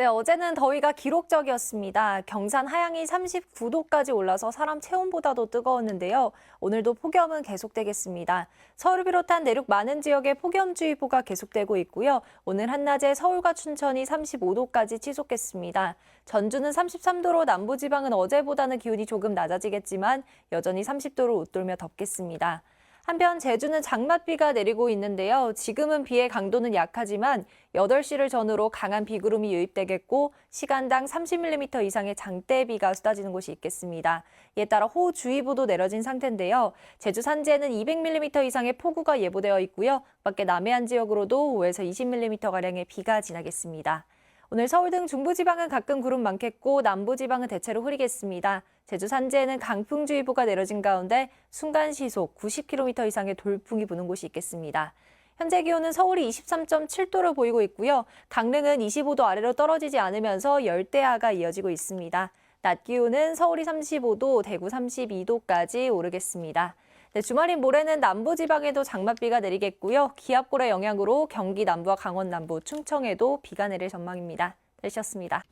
네, 어제는 더위가 기록적이었습니다. 경산 하양이 39도까지 올라서 사람 체온보다도 뜨거웠는데요. 오늘도 폭염은 계속되겠습니다. 서울을 비롯한 내륙 많은 지역에 폭염주의보가 계속되고 있고요. 오늘 한낮에 서울과 춘천이 35도까지 치솟겠습니다. 전주는 33도로 남부지방은 어제보다는 기온이 조금 낮아지겠지만 여전히 30도를 웃돌며 덥겠습니다. 한편 제주는 장맛비가 내리고 있는데요. 지금은 비의 강도는 약하지만 8시를 전후로 강한 비구름이 유입되겠고 시간당 30mm 이상의 장대비가 쏟아지는 곳이 있겠습니다. 이에 따라 호우주의보도 내려진 상태인데요. 제주 산지에는 200mm 이상의 폭우가 예보되어 있고요. 밖에 남해안 지역으로도 5에서 20mm가량의 비가 지나겠습니다. 오늘 서울 등 중부지방은 가끔 구름 많겠고 남부지방은 대체로 흐리겠습니다. 제주 산지에는 강풍주의보가 내려진 가운데 순간시속 90km 이상의 돌풍이 부는 곳이 있겠습니다. 현재 기온은 서울이 23.7도를 보이고 있고요. 강릉은 25도 아래로 떨어지지 않으면서 열대야가 이어지고 있습니다. 낮 기온은 서울이 35도, 대구 32도까지 오르겠습니다. 네, 주말인 모레는 남부지방에도 장맛비가 내리겠고요. 기압골의 영향으로 경기 남부와 강원 남부, 충청에도 비가 내릴 전망입니다. 날씨였습니다.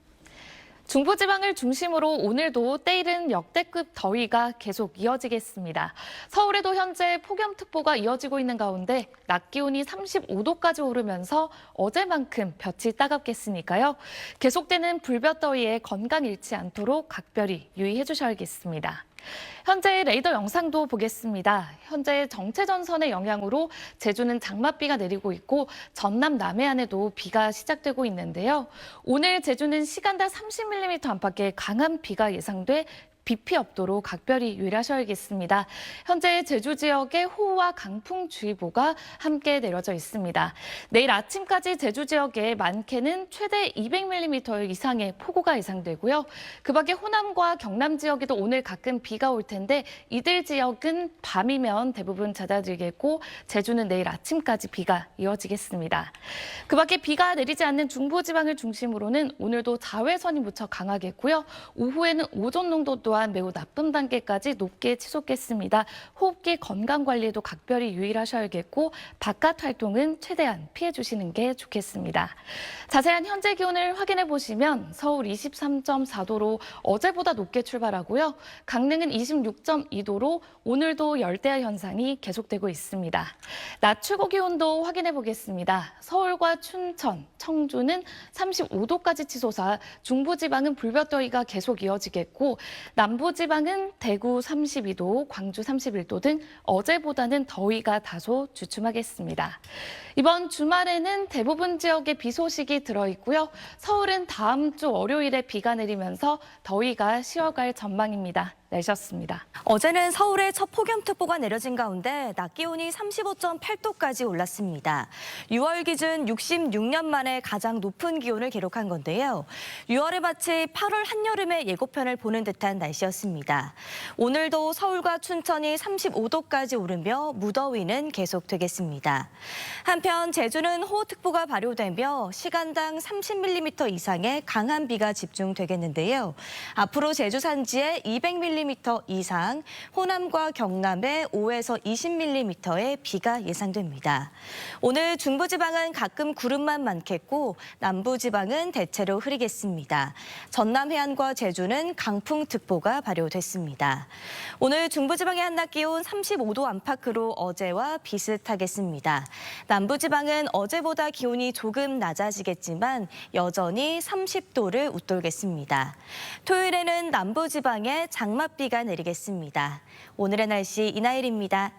중부지방을 중심으로 오늘도 때이른 역대급 더위가 계속 이어지겠습니다. 서울에도 현재 폭염특보가 이어지고 있는 가운데 낮 기온이 35도까지 오르면서 어제만큼 볕이 따갑겠으니까요. 계속되는 불볕더위에 건강 잃지 않도록 각별히 유의해 주셔야겠습니다. 현재 레이더 영상도 보겠습니다. 현재 정체전선의 영향으로 제주는 장맛비가 내리고 있고 전남 남해안에도 비가 시작되고 있는데요. 오늘 제주는 시간당 30mm 안팎의 강한 비가 예상돼 비 피해 없도록 각별히 유의하셔야겠습니다. 현재 제주 지역에 호우와 강풍주의보가 함께 내려져 있습니다. 내일 아침까지 제주 지역에 많게는 최대 200mm 이상의 폭우가 예상되고요. 그 밖에 호남과 경남 지역에도 오늘 가끔 비가 올 텐데 이들 지역은 밤이면 대부분 잦아들겠고 제주는 내일 아침까지 비가 이어지겠습니다. 그 밖에 비가 내리지 않는 중부지방을 중심으로는 오늘도 자외선이 무척 강하겠고요. 오후에는 오존 농도 또한 매우 나쁨 단계까지 높게 치솟겠습니다. 호흡기 건강 관리에도 각별히 유의하셔야겠고 바깥 활동은 최대한 피해 주시는 게 좋겠습니다. 자세한 현재 기온을 확인해 보시면 서울 23.4도로 어제보다 높게 출발하고요. 강릉은 26.2도로 오늘도 열대야 현상이 계속되고 있습니다. 낮 최고 기온도 확인해 보겠습니다. 서울과 춘천, 청주는 35도까지 치솟아 중부지방은 불볕더위가 계속 이어지겠고 남부지방은 대구 32도, 광주 31도 등 어제보다는 더위가 다소 주춤하겠습니다. 이번 주말에는 대부분 지역에 비 소식이 들어있고요. 서울은 다음 주 월요일에 비가 내리면서 더위가 쉬어갈 전망입니다. 날씨였습니다. 어제는 서울에 첫 폭염특보가 내려진 가운데 낮 기온이 35.8도까지 올랐습니다. 6월 기준 66년 만에 가장 높은 기온을 기록한 건데요. 6월에 마치 8월 한여름의 예고편을 보는 듯한 날씨였습니다. 오늘도 서울과 춘천이 35도까지 오르며 무더위는 계속되겠습니다. 한편 제주는 호우특보가 발효되며 시간당 30mm 이상의 강한 비가 집중되겠는데요. 앞으로 제주 산지에 200mm 이상, 호남과 경남에 5에서 20mm의 비가 예상됩니다. 오늘 중부지방은 가끔 구름만 많겠고 남부지방은 대체로 흐리겠습니다. 전남 해안과 제주는 강풍특보가 발효됐습니다. 오늘 중부지방의 한낮 기온 35도 안팎으로 어제와 비슷하겠습니다. 남부지방은 어제보다 기온이 조금 낮아지겠지만 여전히 30도를 웃돌겠습니다. 토요일에는 남부지방에 장맛비가 내리겠습니다. 오늘의 날씨 이나일입니다.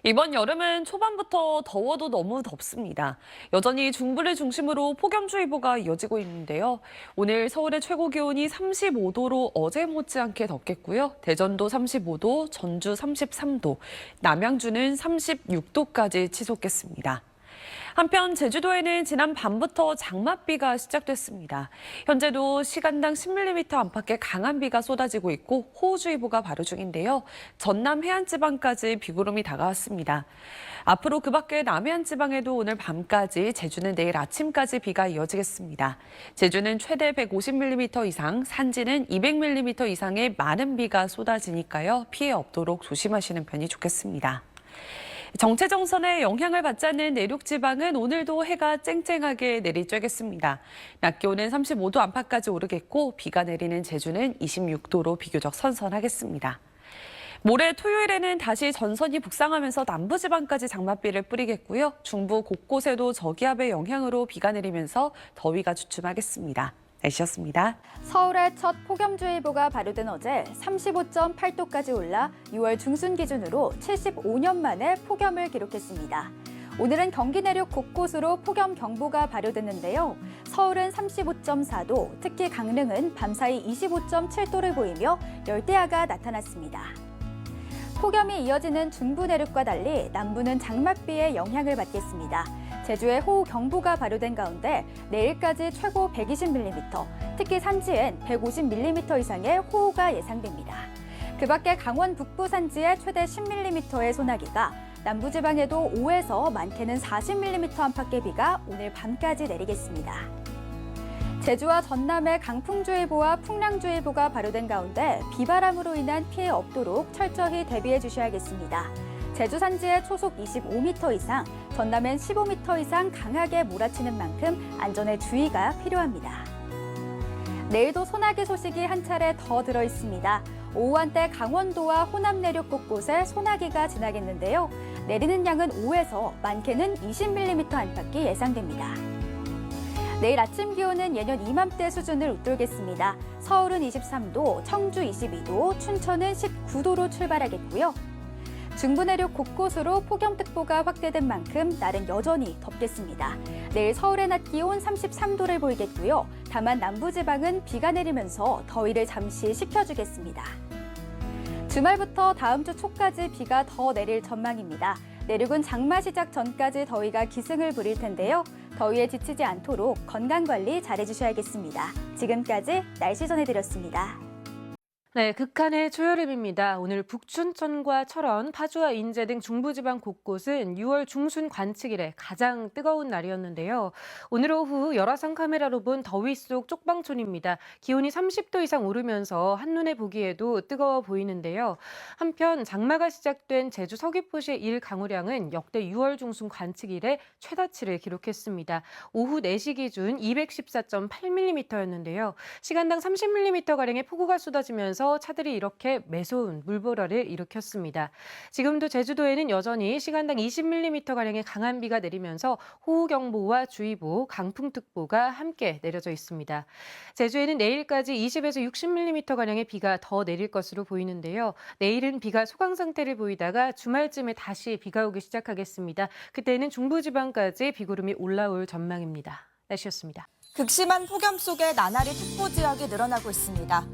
이번 여름은 초반부터 더워도 너무 덥습니다. 여전히 중부를 중심으로 폭염주의보가 이어지고 있는데요. 오늘 서울의 최고 기온이 35도로 어제 못지않게 덥겠고요. 대전도 35도, 전주 33도, 남양주는 36도까지 치솟겠습니다. 한편 제주도에는 지난 밤부터 장맛비가 시작됐습니다. 현재도 시간당 10mm 안팎의 강한 비가 쏟아지고 있고 호우주의보가 발효 중인데요. 전남 해안지방까지 비구름이 다가왔습니다. 앞으로 그 밖에 남해안 지방에도 오늘 밤까지, 제주는 내일 아침까지 비가 이어지겠습니다. 제주는 최대 150mm 이상, 산지는 200mm 이상의 많은 비가 쏟아지니까요. 피해 없도록 조심하시는 편이 좋겠습니다. 정체정선의 영향을 받지 않는 내륙 지방은 오늘도 해가 쨍쨍하게 내리쬐겠습니다. 낮 기온은 35도 안팎까지 오르겠고 비가 내리는 제주는 26도로 비교적 선선하겠습니다. 모레 토요일에는 다시 전선이 북상하면서 남부지방까지 장맛비를 뿌리겠고요. 중부 곳곳에도 저기압의 영향으로 비가 내리면서 더위가 주춤하겠습니다. 날씨였습니다. 서울의 첫 폭염주의보가 발효된 어제 35.8도까지 올라 6월 중순 기준으로 75년 만에 폭염을 기록했습니다. 오늘은 경기 내륙 곳곳으로 폭염 경보가 발효됐는데요. 서울은 35.4도, 특히 강릉은 밤사이 25.7도를 보이며 열대야가 나타났습니다. 폭염이 이어지는 중부 내륙과 달리 남부는 장맛비의 영향을 받겠습니다. 제주에 호우경보가 발효된 가운데 내일까지 최고 120mm, 특히 산지엔 150mm 이상의 호우가 예상됩니다. 그 밖에 강원 북부 산지에 최대 10mm의 소나기가, 남부지방에도 5에서 많게는 40mm 안팎의 비가 오늘 밤까지 내리겠습니다. 제주와 전남에 강풍주의보와 풍랑주의보가 발효된 가운데 비바람으로 인한 피해 없도록 철저히 대비해 주셔야겠습니다. 제주 산지에 초속 25m 이상, 전남엔 15m 이상 강하게 몰아치는 만큼 안전에 주의가 필요합니다. 내일도 소나기 소식이 한 차례 더 들어 있습니다. 오후 한때 강원도와 호남 내륙 곳곳에 소나기가 지나겠는데요. 내리는 양은 5에서 많게는 20mm 안팎이 예상됩니다. 내일 아침 기온은 예년 이맘때 수준을 웃돌겠습니다. 서울은 23도, 청주 22도, 춘천은 19도로 출발하겠고요. 중부 내륙 곳곳으로 폭염특보가 확대된 만큼 날은 여전히 덥겠습니다. 내일 서울의 낮 기온 33도를 보이겠고요. 다만 남부지방은 비가 내리면서 더위를 잠시 식혀주겠습니다. 주말부터 다음 주 초까지 비가 더 내릴 전망입니다. 내륙은 장마 시작 전까지 더위가 기승을 부릴 텐데요. 더위에 지치지 않도록 건강관리 잘해주셔야겠습니다. 지금까지 날씨 전해드렸습니다. 네, 극한의 초여름입니다. 오늘 북춘천과 철원, 파주와 인제 등 중부지방 곳곳은 6월 중순 관측 이래 가장 뜨거운 날이었는데요. 오늘 오후 열화상 카메라로 본 더위 속 쪽방촌입니다. 기온이 30도 이상 오르면서 한눈에 보기에도 뜨거워 보이는데요. 한편 장마가 시작된 제주 서귀포시의 일강우량은 역대 6월 중순 관측 이래 최다치를 기록했습니다. 오후 4시 기준 214.8mm였는데요. 시간당 30mm가량의 폭우가 쏟아지면서 차들이 이렇게 매서운 물보라를 일으켰습니다. 지금도 제주도에는 여전히 시간당 20mm가량의 강한 비가 내리면서 호우경보와 주의보, 강풍특보가 함께 내려져 있습니다. 제주에는 내일까지 20에서 60mm가량의 비가 더 내릴 것으로 보이는데요. 내일은 비가 소강 상태를 보이다가 주말쯤에 다시 비가 오기 시작하겠습니다. 그때는 중부지방까지 비구름이 올라올 전망입니다. 날씨였습니다. 극심한 폭염 속에 나날이 특보 지역이 늘어나고 있습니다.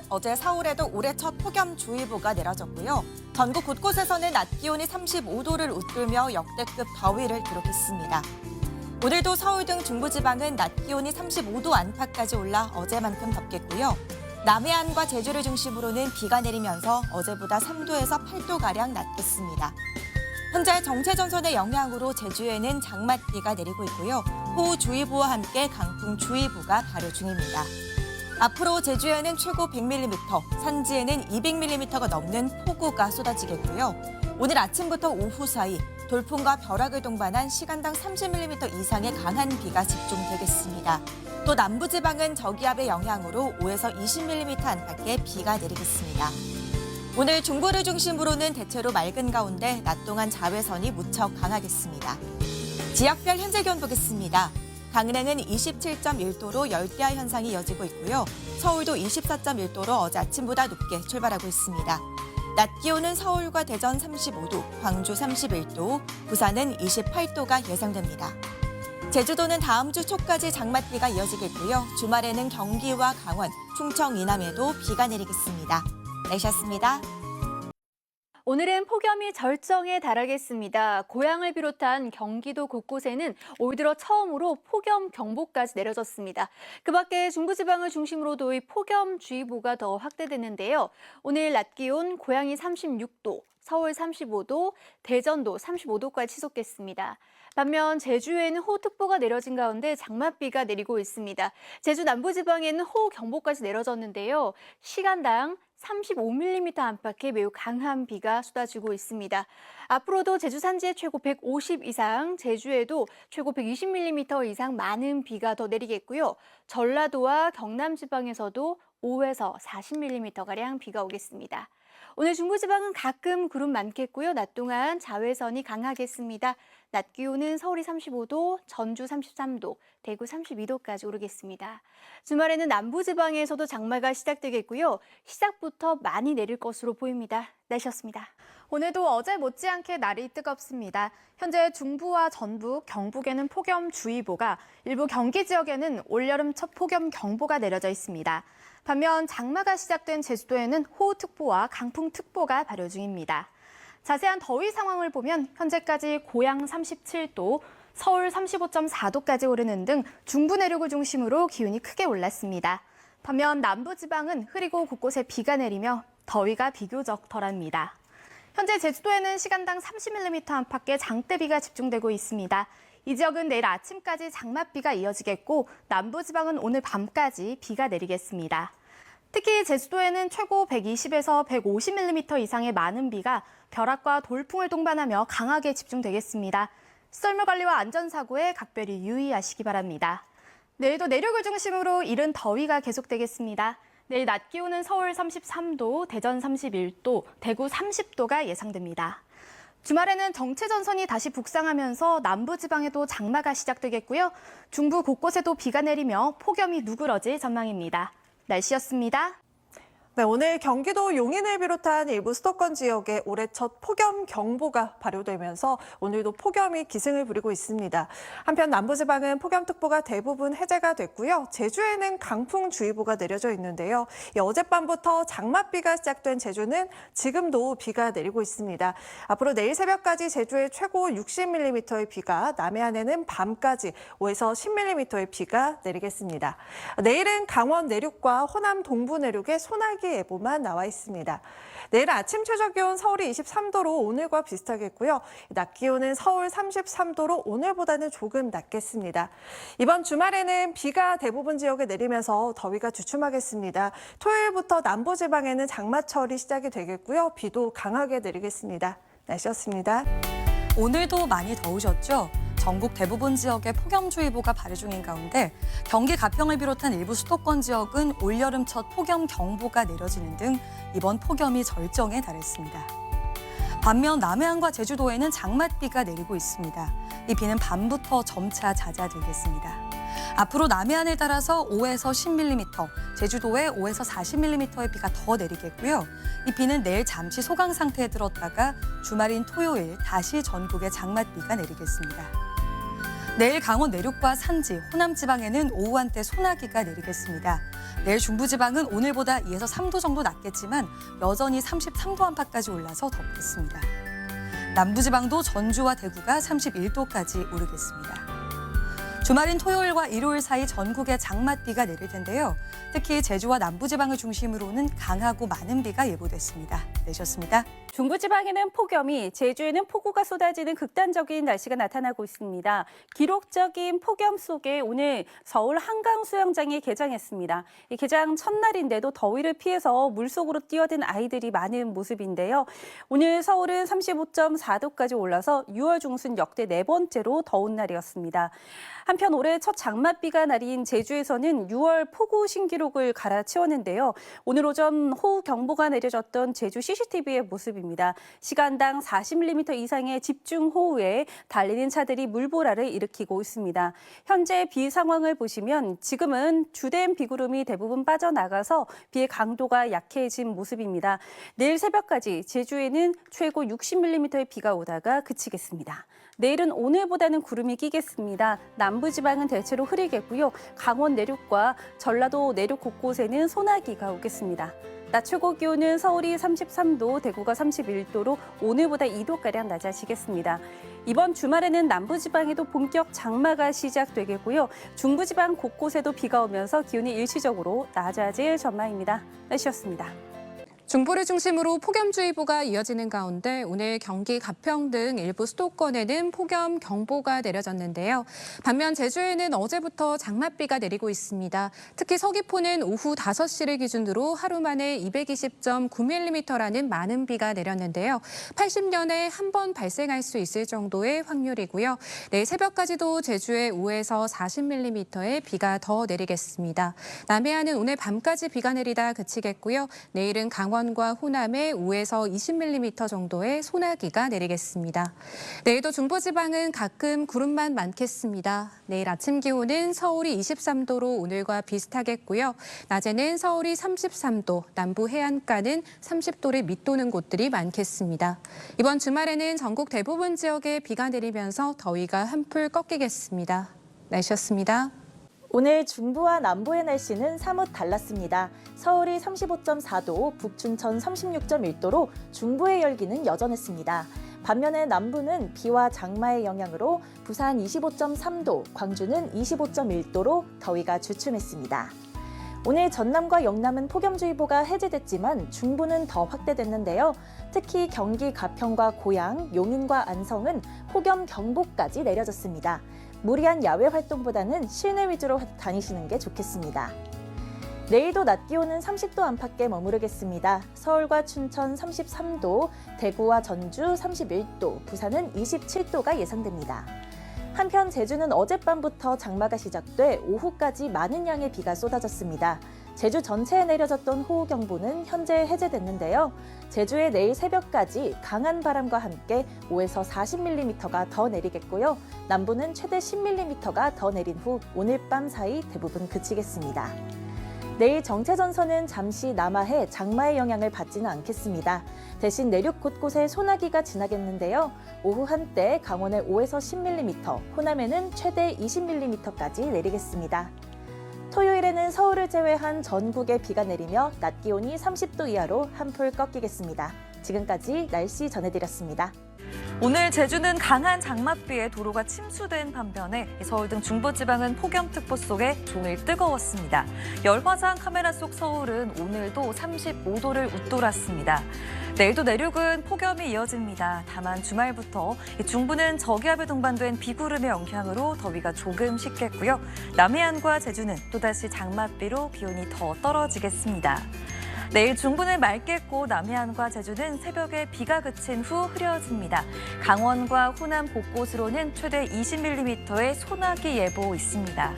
어제 서울에도 올해 첫 폭염주의보가 내려졌고요. 전국 곳곳에서는 낮 기온이 35도를 웃돌며 역대급 더위를 기록했습니다. 오늘도 서울 등 중부지방은 낮 기온이 35도 안팎까지 올라 어제만큼 덥겠고요. 남해안과 제주를 중심으로는 비가 내리면서 어제보다 3도에서 8도가량 낮겠습니다. 현재 정체전선의 영향으로 제주에는 장맛비가 내리고 있고요. 호우주의보와 함께 강풍주의보가 발효 중입니다. 앞으로 제주에는 최고 100mm, 산지에는 200mm가 넘는 폭우가 쏟아지겠고요. 오늘 아침부터 오후 사이 돌풍과 벼락을 동반한 시간당 30mm 이상의 강한 비가 집중되겠습니다. 또 남부지방은 저기압의 영향으로 5에서 20mm 안팎의 비가 내리겠습니다. 오늘 중부를 중심으로는 대체로 맑은 가운데 낮 동안 자외선이 무척 강하겠습니다. 지역별 현재 기온 보겠습니다. 강릉은 27.1도로 열대야 현상이 이어지고 있고요. 서울도 24.1도로 어제 아침보다 높게 출발하고 있습니다. 낮 기온은 서울과 대전 35도, 광주 31도, 부산은 28도가 예상됩니다. 제주도는 다음 주 초까지 장맛비가 이어지겠고요. 주말에는 경기와 강원, 충청 이남에도 비가 내리겠습니다. 날씨였습니다. 오늘은 폭염이 절정에 달하겠습니다. 고향을 비롯한 경기도 곳곳에는 올 들어 처음으로 폭염 경보까지 내려졌습니다. 그 밖에 중부지방을 중심으로 도의 폭염주의보가 더 확대됐는데요. 오늘 낮 기온 고양이 36도, 서울 35도, 대전도 35도까지 치솟겠습니다. 반면 제주에는 호우특보가 내려진 가운데 장맛비가 내리고 있습니다. 제주 남부지방에는 호우경보까지 내려졌는데요. 시간당 35mm 안팎의 매우 강한 비가 쏟아지고 있습니다. 앞으로도 제주 산지에 최고 150 이상, 제주에도 최고 120mm 이상 많은 비가 더 내리겠고요. 전라도와 경남 지방에서도 5에서 40mm가량 비가 오겠습니다. 오늘 중부지방은 가끔 구름 많겠고요. 낮 동안 자외선이 강하겠습니다. 낮 기온은 서울이 35도, 전주 33도, 대구 32도까지 오르겠습니다. 주말에는 남부지방에서도 장마가 시작되겠고요. 시작부터 많이 내릴 것으로 보입니다. 날씨였습니다. 오늘도 어제 못지않게 날이 뜨겁습니다. 현재 중부와 전북, 경북에는 폭염주의보가, 일부 경기 지역에는 올여름 첫 폭염경보가 내려져 있습니다. 반면 장마가 시작된 제주도에는 호우특보와 강풍특보가 발효 중입니다. 자세한 더위 상황을 보면 현재까지 고양 37도, 서울 35.4도까지 오르는 등 중부 내륙을 중심으로 기온이 크게 올랐습니다. 반면 남부지방은 흐리고 곳곳에 비가 내리며 더위가 비교적 덜합니다. 현재 제주도에는 시간당 30mm 안팎의 장대비가 집중되고 있습니다. 이 지역은 내일 아침까지 장맛비가 이어지겠고 남부지방은 오늘 밤까지 비가 내리겠습니다. 특히 제주도에는 최고 120에서 150mm 이상의 많은 비가 벼락과 돌풍을 동반하며 강하게 집중되겠습니다. 시설물 관리와 안전사고에 각별히 유의하시기 바랍니다. 내일도 내륙을 중심으로 이른 더위가 계속되겠습니다. 내일 낮 기온은 서울 33도, 대전 31도, 대구 30도가 예상됩니다. 주말에는 정체전선이 다시 북상하면서 남부지방에도 장마가 시작되겠고요. 중부 곳곳에도 비가 내리며 폭염이 누그러질 전망입니다. 날씨였습니다. 네, 오늘 경기도 용인을 비롯한 일부 수도권 지역에 올해 첫 폭염 경보가 발효되면서 오늘도 폭염이 기승을 부리고 있습니다. 한편 남부지방은 폭염특보가 대부분 해제가 됐고요. 제주에는 강풍주의보가 내려져 있는데요. 어젯밤부터 장맛비가 시작된 제주는 지금도 비가 내리고 있습니다. 앞으로 내일 새벽까지 제주에 최고 60mm의 비가, 남해안에는 밤까지 5에서 10mm의 비가 내리겠습니다. 내일은 강원 내륙과 호남 동부 내륙에 소나기 예보만 나와 있습니다. 내일 아침 최저기온 서울이 23도로 오늘과 비슷하겠고요. 낮 기온은 서울 33도로 오늘보다는 조금 낮겠습니다. 이번 주말에는 비가 대부분 지역에 내리면서 더위가 주춤하겠습니다. 토요일부터 남부지방에는 장마철이 시작이 되겠고요. 비도 강하게 내리겠습니다. 날씨였습니다. 오늘도 많이 더우셨죠? 전국 대부분 지역에 폭염주의보가 발효 중인 가운데 경기 가평을 비롯한 일부 수도권 지역은 올여름 첫 폭염경보가 내려지는 등 이번 폭염이 절정에 달했습니다. 반면 남해안과 제주도에는 장맛비가 내리고 있습니다. 이 비는 밤부터 점차 잦아들겠습니다. 앞으로 남해안을 따라서 5에서 10mm, 제주도에 5에서 40mm의 비가 더 내리겠고요. 이 비는 내일 잠시 소강 상태에 들었다가 주말인 토요일 다시 전국에 장맛비가 내리겠습니다. 내일 강원 내륙과 산지, 호남 지방에는 오후 한때 소나기가 내리겠습니다. 내일 중부지방은 오늘보다 2에서 3도 정도 낮겠지만 여전히 33도 안팎까지 올라서 덥겠습니다. 남부지방도 전주와 대구가 31도까지 오르겠습니다. 주말인 토요일과 일요일 사이 전국에 장맛비가 내릴 텐데요. 특히 제주와 남부지방을 중심으로는 강하고 많은 비가 예보됐습니다. 내셨습니다. 중부지방에는 폭염이, 제주에는 폭우가 쏟아지는 극단적인 날씨가 나타나고 있습니다. 기록적인 폭염 속에 오늘 서울 한강 수영장이 개장했습니다. 이 개장 첫날인데도 더위를 피해서 물속으로 뛰어든 아이들이 많은 모습인데요. 오늘 서울은 35.4도까지 올라서 6월 중순 역대 4번째로 더운 날이었습니다. 한편 올해 첫 장맛비가 날인 제주에서는 6월 폭우 신기록을 갈아치웠는데요. 오늘 오전 호우경보가 내려졌던 제주 CCTV의 모습입니다. 시간당 40mm 이상의 집중호우에 달리는 차들이 물보라를 일으키고 있습니다. 현재 비 상황을 보시면 지금은 주된 비구름이 대부분 빠져나가서 비의 강도가 약해진 모습입니다. 내일 새벽까지 제주에는 최고 60mm의 비가 오다가 그치겠습니다. 내일은 오늘보다는 구름이 끼겠습니다. 남부지방은 대체로 흐리겠고요. 강원 내륙과 전라도 내륙 곳곳에는 소나기가 오겠습니다. 낮 최고 기온은 서울이 33도, 대구가 31도로 오늘보다 2도가량 낮아지겠습니다. 이번 주말에는 남부지방에도 본격 장마가 시작되겠고요. 중부지방 곳곳에도 비가 오면서 기온이 일시적으로 낮아질 전망입니다. 날씨였습니다. 중부를 중심으로 폭염주의보가 이어지는 가운데 오늘 경기 가평 등 일부 수도권에는 폭염 경보가 내려졌는데요. 반면 제주에는 어제부터 장맛비가 내리고 있습니다. 특히 서귀포는 오후 5시를 기준으로 하루 만에 220.9mm라는 많은 비가 내렸는데요. 80년에 한 번 발생할 수 있을 정도의 확률이고요. 내일 새벽까지도 제주에 5에서 40mm의 비가 더 내리겠습니다. 남해안은 오늘 밤까지 비가 내리다 그치겠고요. 내일은 강원과 호남에 5에서 20mm 정도의 소나기가 내리겠습니다. 내일도 중부지방은 가끔 구름만 많겠습니다. 내일 아침 기온은 서울이 23도로 오늘과 비슷하겠고요. 낮에는 서울이 33도, 남부 해안가는 30도를 밑도는 곳들이 많겠습니다. 이번 주말에는 전국 대부분 지역에 비가 내리면서 더위가 한풀 꺾이겠습니다. 날씨였습니다. 오늘 중부와 남부의 날씨는 사뭇 달랐습니다. 서울이 35.4도, 북춘천 36.1도로 중부의 열기는 여전했습니다. 반면에 남부는 비와 장마의 영향으로 부산 25.3도, 광주는 25.1도로 더위가 주춤했습니다. 오늘 전남과 영남은 폭염주의보가 해제됐지만 중부는 더 확대됐는데요. 특히 경기 가평과 고양, 용인과 안성은 폭염 경보까지 내려졌습니다. 무리한 야외 활동보다는 실내 위주로 다니시는 게 좋겠습니다. 내일도 낮 기온은 30도 안팎에 머무르겠습니다. 서울과 춘천 33도, 대구와 전주 31도, 부산은 27도가 예상됩니다. 한편 제주는 어젯밤부터 장마가 시작돼 오후까지 많은 양의 비가 쏟아졌습니다. 제주 전체에 내려졌던 호우경보는 현재 해제됐는데요. 제주에 내일 새벽까지 강한 바람과 함께 5에서 40mm가 더 내리겠고요. 남부는 최대 10mm가 더 내린 후 오늘 밤 사이 대부분 그치겠습니다. 내일 정체전선은 잠시 남하해 장마의 영향을 받지는 않겠습니다. 대신 내륙 곳곳에 소나기가 지나겠는데요. 오후 한때 강원에 5에서 10mm, 호남에는 최대 20mm까지 내리겠습니다. 토요일에는 서울을 제외한 전국에 비가 내리며 낮 기온이 30도 이하로 한풀 꺾이겠습니다. 지금까지 날씨 전해드렸습니다. 오늘 제주는 강한 장맛비에 도로가 침수된 반면에 서울 등 중부지방은 폭염특보 속에 종일 뜨거웠습니다. 열화상 카메라 속 서울은 오늘도 35도를 웃돌았습니다. 내일도 내륙은 폭염이 이어집니다. 다만 주말부터 중부는 저기압에 동반된 비구름의 영향으로 더위가 조금 식겠고요. 남해안과 제주는 또다시 장맛비로 기온이 더 떨어지겠습니다. 내일 중부는 맑겠고 남해안과 제주는 새벽에 비가 그친 후 흐려집니다. 강원과 호남 곳곳으로는 최대 20mm의 소나기 예보 있습니다.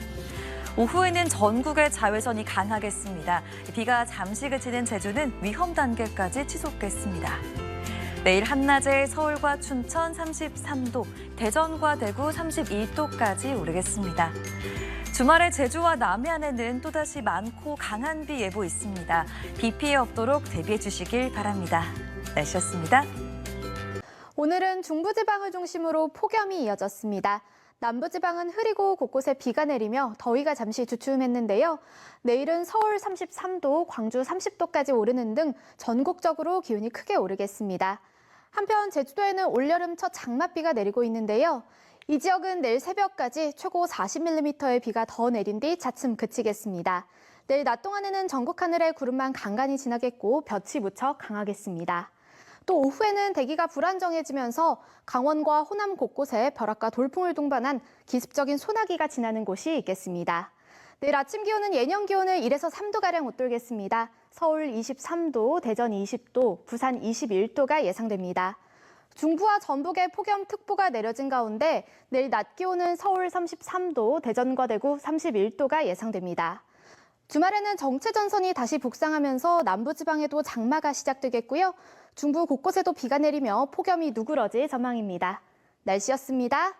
오후에는 전국의 자외선이 강하겠습니다. 비가 잠시 그치는 제주는 위험 단계까지 치솟겠습니다. 내일 한낮에 서울과 춘천 33도, 대전과 대구 31도까지 오르겠습니다. 주말에 제주와 남해안에는 또다시 많고 강한 비 예보 있습니다. 비 피해 없도록 대비해 주시길 바랍니다. 날씨였습니다. 오늘은 중부지방을 중심으로 폭염이 이어졌습니다. 남부지방은 흐리고 곳곳에 비가 내리며 더위가 잠시 주춤했는데요. 내일은 서울 33도, 광주 30도까지 오르는 등 전국적으로 기온이 크게 오르겠습니다. 한편 제주도에는 올여름 첫 장맛비가 내리고 있는데요. 이 지역은 내일 새벽까지 최고 40mm의 비가 더 내린 뒤 차츰 그치겠습니다. 내일 낮 동안에는 전국 하늘에 구름만 간간히 지나겠고 볕이 무척 강하겠습니다. 또 오후에는 대기가 불안정해지면서 강원과 호남 곳곳에 벼락과 돌풍을 동반한 기습적인 소나기가 지나는 곳이 있겠습니다. 내일 아침 기온은 예년 기온을 1에서 3도가량 웃돌겠습니다. 서울 23도, 대전 20도, 부산 21도가 예상됩니다. 중부와 전북에 폭염특보가 내려진 가운데 내일 낮 기온은 서울 33도, 대전과 대구 31도가 예상됩니다. 주말에는 정체전선이 다시 북상하면서 남부지방에도 장마가 시작되겠고요. 중부 곳곳에도 비가 내리며 폭염이 누그러질 전망입니다. 날씨였습니다.